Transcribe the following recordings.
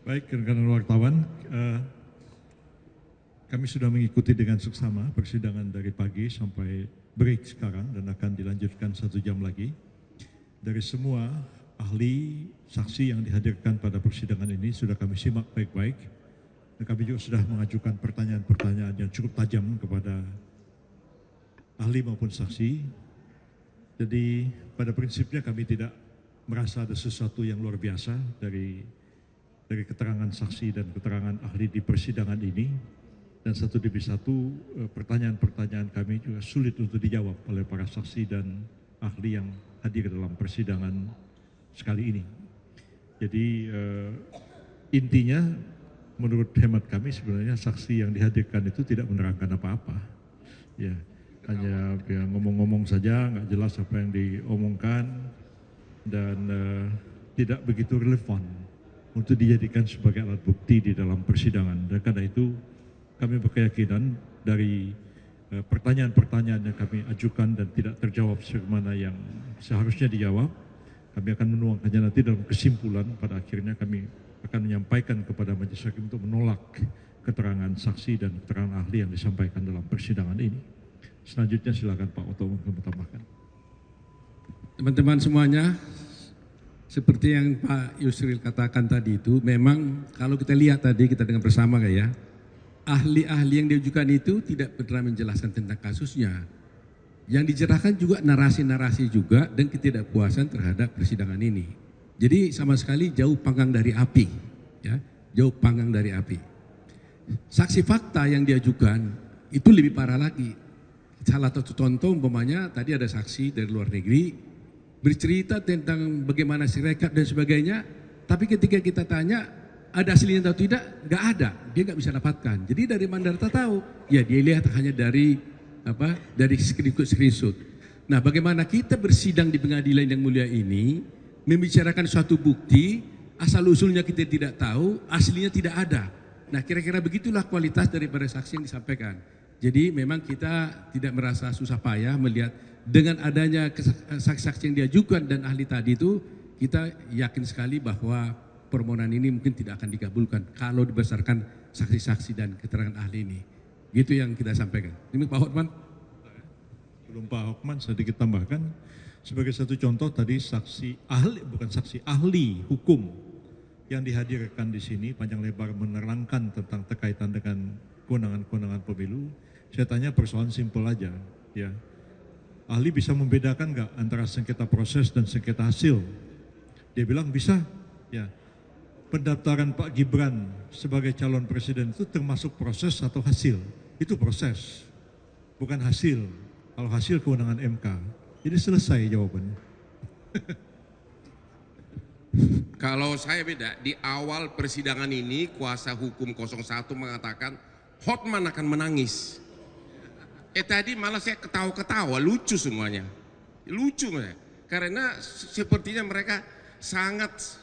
Baik, rekan-rekan wartawan, kami sudah mengikuti dengan seksama persidangan dari pagi sampai break sekarang dan akan dilanjutkan 1 jam lagi. Dari semua ahli saksi yang dihadirkan pada persidangan ini sudah kami simak baik-baik dan kami juga sudah mengajukan pertanyaan-pertanyaan yang cukup tajam kepada ahli maupun saksi. Jadi pada prinsipnya kami tidak merasa ada sesuatu yang luar biasa dari keterangan saksi dan keterangan ahli di persidangan ini. Dan satu demi satu pertanyaan-pertanyaan kami juga sulit untuk dijawab oleh para saksi dan ahli yang hadir dalam persidangan sekali ini. Jadi intinya menurut hemat kami sebenarnya saksi yang dihadirkan itu tidak menerangkan apa-apa. Ya, hanya ya, ngomong-ngomong saja, nggak jelas apa yang diomongkan dan tidak begitu relevan untuk dijadikan sebagai alat bukti di dalam persidangan. Dan karena itu kami berkeyakinan dari pertanyaan-pertanyaan yang kami ajukan dan tidak terjawab sebagaimana yang seharusnya dijawab, kami akan menuangkannya nanti dalam kesimpulan. Pada akhirnya kami akan menyampaikan kepada majelis hakim untuk menolak keterangan saksi dan keterangan ahli yang disampaikan dalam persidangan ini. Selanjutnya silakan Pak Oto menambahkan. Teman-teman semuanya, seperti yang Pak Yusril katakan tadi itu, memang kalau kita lihat tadi kita dengar bersama ya, ahli-ahli yang diajukan itu tidak pernah menjelaskan tentang kasusnya. Yang dicerahkan juga narasi-narasi juga dan ketidakpuasan terhadap persidangan ini. Jadi sama sekali jauh panggang dari api, ya, jauh panggang dari api. Saksi fakta yang diajukan itu lebih parah lagi. Salah satu contoh umpamanya tadi ada saksi dari luar negeri bercerita tentang bagaimana sirekap dan sebagainya, tapi ketika kita tanya ada aslinya atau tidak, nggak ada, dia nggak bisa dapatkan. Jadi dari mana kita tahu? Ya dia lihat hanya dari screenshot. Nah, bagaimana kita bersidang di pengadilan yang mulia ini membicarakan suatu bukti asal usulnya kita tidak tahu, aslinya tidak ada. Nah, kira-kira begitulah kualitas daripada saksi yang disampaikan. Jadi memang kita tidak merasa susah payah melihat dengan adanya saksi-saksi yang diajukan dan ahli tadi itu, kita yakin sekali bahwa permohonan ini mungkin tidak akan dikabulkan kalau dibesarkan saksi-saksi dan keterangan ahli ini. Gitu yang kita sampaikan. Ini Pak Hotman. Belum Pak Hotman, sedikit tambahkan. Sebagai satu contoh tadi saksi ahli, bukan saksi ahli hukum yang dihadirkan di sini panjang lebar menerangkan tentang terkaitan dengan kewenangan-kewenangan pemilu. Saya tanya persoalan simpel aja, ya. Ahli bisa membedakan nggak antara sengketa proses dan sengketa hasil? Dia bilang bisa, ya. Pendaftaran Pak Gibran sebagai calon presiden itu termasuk proses atau hasil? Itu proses, bukan hasil. Kalau hasil kewenangan MK. Jadi selesai jawabannya. Kalau saya beda, di awal persidangan ini kuasa hukum 01 mengatakan Hotman akan menangis. Tadi malah saya ketawa-ketawa, lucu semuanya. Lucu mereka. Karena sepertinya mereka sangat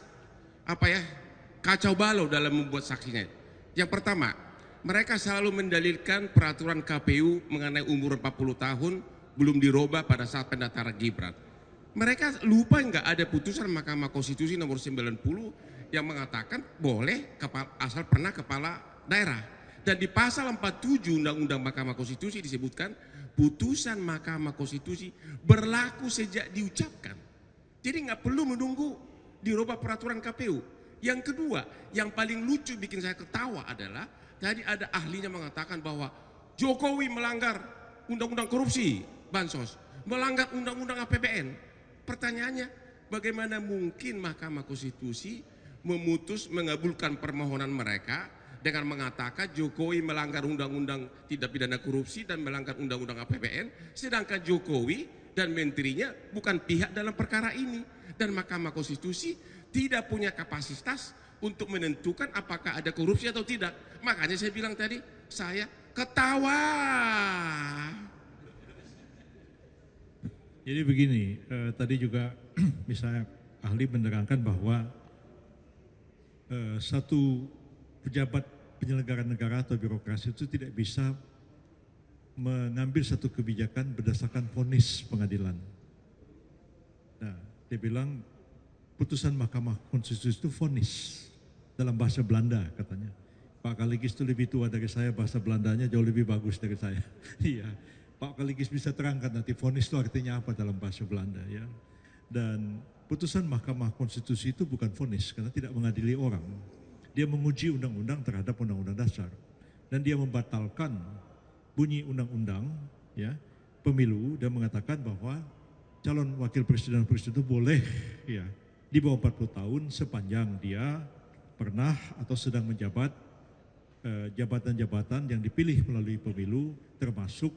kacau balau dalam membuat saksinya. Yang pertama, mereka selalu mendalilkan peraturan KPU mengenai umur 40 tahun belum dirubah pada saat pendaftaran Gibran. Mereka lupa nggak ada putusan Mahkamah Konstitusi nomor 90 yang mengatakan boleh asal pernah kepala daerah. Dan di pasal 47 Undang-Undang Mahkamah Konstitusi disebutkan putusan Mahkamah Konstitusi berlaku sejak diucapkan. Jadi nggak perlu menunggu dirubah peraturan KPU. Yang kedua, yang paling lucu bikin saya ketawa adalah tadi ada ahlinya mengatakan bahwa Jokowi melanggar undang-undang korupsi, bansos, melanggar undang-undang APBN. Pertanyaannya, bagaimana mungkin Mahkamah Konstitusi mengabulkan permohonan mereka dengan mengatakan Jokowi melanggar undang-undang tidak pidana korupsi dan melanggar undang-undang APBN, sedangkan Jokowi dan menterinya bukan pihak dalam perkara ini. Dan Mahkamah Konstitusi tidak punya kapasitas untuk menentukan apakah ada korupsi atau tidak. Makanya saya bilang tadi, saya ketawa. Jadi begini, tadi juga misalnya ahli menerangkan bahwa satu pejabat penyelenggara negara atau birokrasi itu tidak bisa mengambil satu kebijakan berdasarkan vonis pengadilan. Nah, dia bilang putusan Mahkamah Konstitusi itu vonis. dalam bahasa Belanda katanya. Pak Kaligis itu lebih tua dari saya, bahasa Belandanya jauh lebih bagus dari saya. Iya, Pak Kaligis bisa terangkan nanti vonis itu artinya apa dalam bahasa Belanda ya. Dan putusan Mahkamah Konstitusi itu bukan vonis karena tidak mengadili orang. Dia menguji undang-undang terhadap undang-undang dasar dan dia membatalkan bunyi undang-undang ya pemilu dan mengatakan bahwa calon wakil presiden dan presiden itu boleh ya di bawah 40 tahun sepanjang dia pernah atau sedang menjabat jabatan-jabatan yang dipilih melalui pemilu termasuk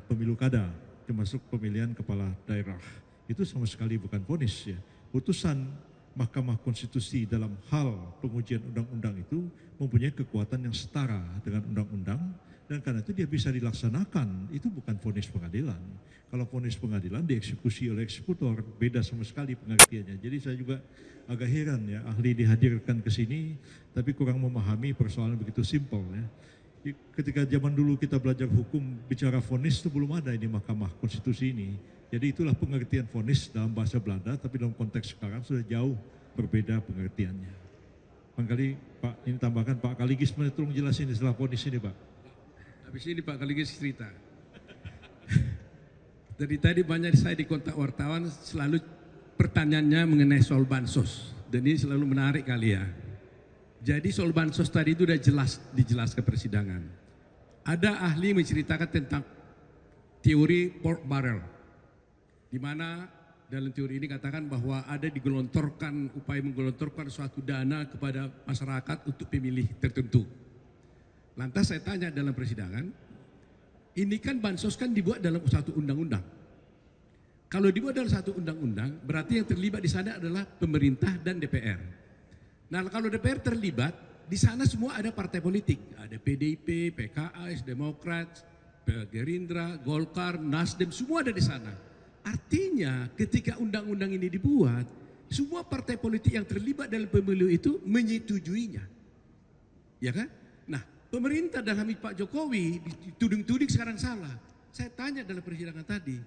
pemilu kada, termasuk pemilihan kepala daerah. Itu sama sekali bukan vonis ya. Putusan Mahkamah Konstitusi dalam hal pengujian undang-undang itu mempunyai kekuatan yang setara dengan undang-undang dan karena itu dia bisa dilaksanakan. Itu bukan vonis pengadilan. Kalau vonis pengadilan dieksekusi oleh eksekutor, beda sama sekali pengertiannya. Jadi saya juga agak heran ya, ahli dihadirkan ke sini tapi kurang memahami persoalan begitu simpel ya. Ketika zaman dulu kita belajar hukum bicara vonis itu belum ada ini Mahkamah Konstitusi ini. Jadi itulah pengertian vonis dalam bahasa Belanda, tapi dalam konteks sekarang sudah jauh berbeda pengertiannya. Barangkali Pak ini tambahkan Pak Kaligis, tolong jelasin istilah vonis ini Pak. Habis ini Pak Kaligis cerita. Dari tadi banyak saya di kontak wartawan selalu pertanyaannya mengenai soal bansos. Dan ini selalu menarik kali ya. Jadi soal bansos tadi itu sudah dijelaskan persidangan. Ada ahli menceritakan tentang teori pork barrel. Di mana dalam teori ini katakan bahwa ada upaya menggelontorkan suatu dana kepada masyarakat untuk pemilih tertentu. Lantas saya tanya dalam persidangan, ini kan bansos kan dibuat dalam satu undang-undang. Kalau dibuat dalam satu undang-undang, berarti yang terlibat di sana adalah pemerintah dan DPR. Nah, kalau DPR terlibat, di sana semua ada partai politik, ada PDIP, PKS, Demokrat, Gerindra, Golkar, Nasdem, semua ada di sana. Artinya, ketika undang-undang ini dibuat, semua partai politik yang terlibat dalam pemilu itu menyetujuinya. Ya kan? Nah, pemerintah dalam Pak Jokowi dituding-tuding sekarang salah. Saya tanya dalam persidangan tadi,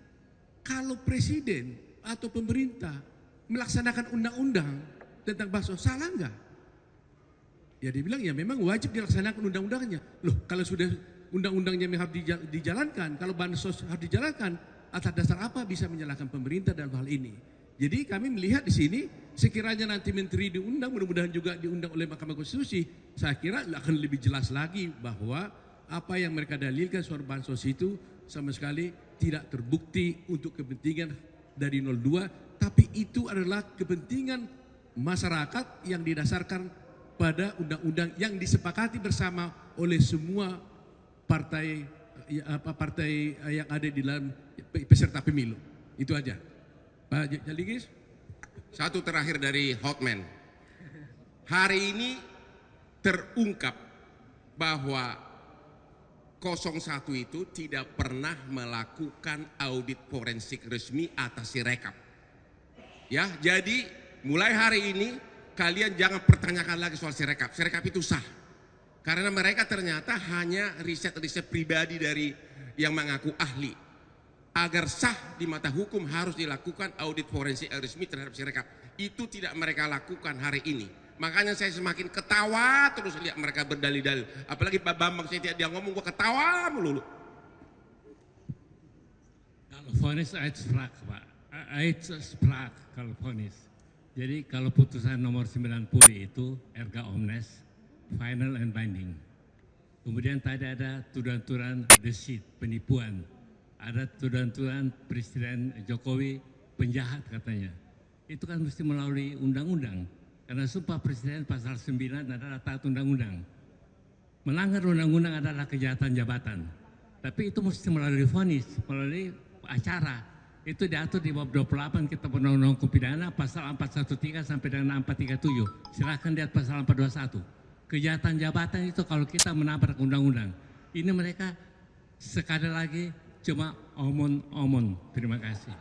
kalau presiden atau pemerintah melaksanakan undang-undang tentang bansos, salah enggak? Ya dia bilang ya memang wajib dilaksanakan undang-undangnya. Loh kalau sudah undang-undangnya harus dijalankan, kalau bansos harus dijalankan, atas dasar apa bisa menyalahkan pemerintah dalam hal ini? Jadi kami melihat di sini, sekiranya nanti menteri diundang, mudah-mudahan juga diundang oleh Mahkamah Konstitusi, saya kira akan lebih jelas lagi bahwa apa yang mereka dalilkan soal bansos itu sama sekali tidak terbukti untuk kepentingan dari 02, tapi itu adalah kepentingan masyarakat yang didasarkan pada undang-undang yang disepakati bersama oleh semua partai yang ada di dalam peserta pemilu. Itu aja. Pak Jaligis. Satu terakhir dari Hotman. Hari ini terungkap bahwa 01 itu tidak pernah melakukan audit forensik resmi atas Sirekap. Ya, jadi mulai hari ini kalian jangan pertanyakan lagi soal Sirekap. Sirekap itu sah. Karena mereka ternyata hanya riset-riset pribadi dari yang mengaku ahli. Agar sah di mata hukum harus dilakukan audit forensik resmi terhadap Sirekap. Itu tidak mereka lakukan hari ini. Makanya saya semakin ketawa terus lihat mereka berdalil-dalil. Apalagi Pak Bambang saya dia ngomong gua ketawa melulu. Kalau vonis sprach Pak. Sprach kalau vonis. Jadi kalau putusan nomor 90 itu erga omnes, final and binding. Kemudian tadi ada tuduhan-tuduhan deceit, penipuan. Ada tuduhan-tuduhan Presiden Jokowi penjahat katanya. Itu kan mesti melalui undang-undang. Karena sumpah Presiden pasal 9 adalah taat undang-undang. Melanggar undang-undang adalah kejahatan jabatan. Tapi itu mesti melalui vonis, melalui acara. Itu diatur di bab 28 Kitab Undang-Undang Hukum Pidana pasal 413 sampai dengan 437. Silakan lihat pasal 421. Kejahatan jabatan itu kalau kita menabrak undang-undang. Ini mereka sekali lagi cuma omon-omon. Terima kasih.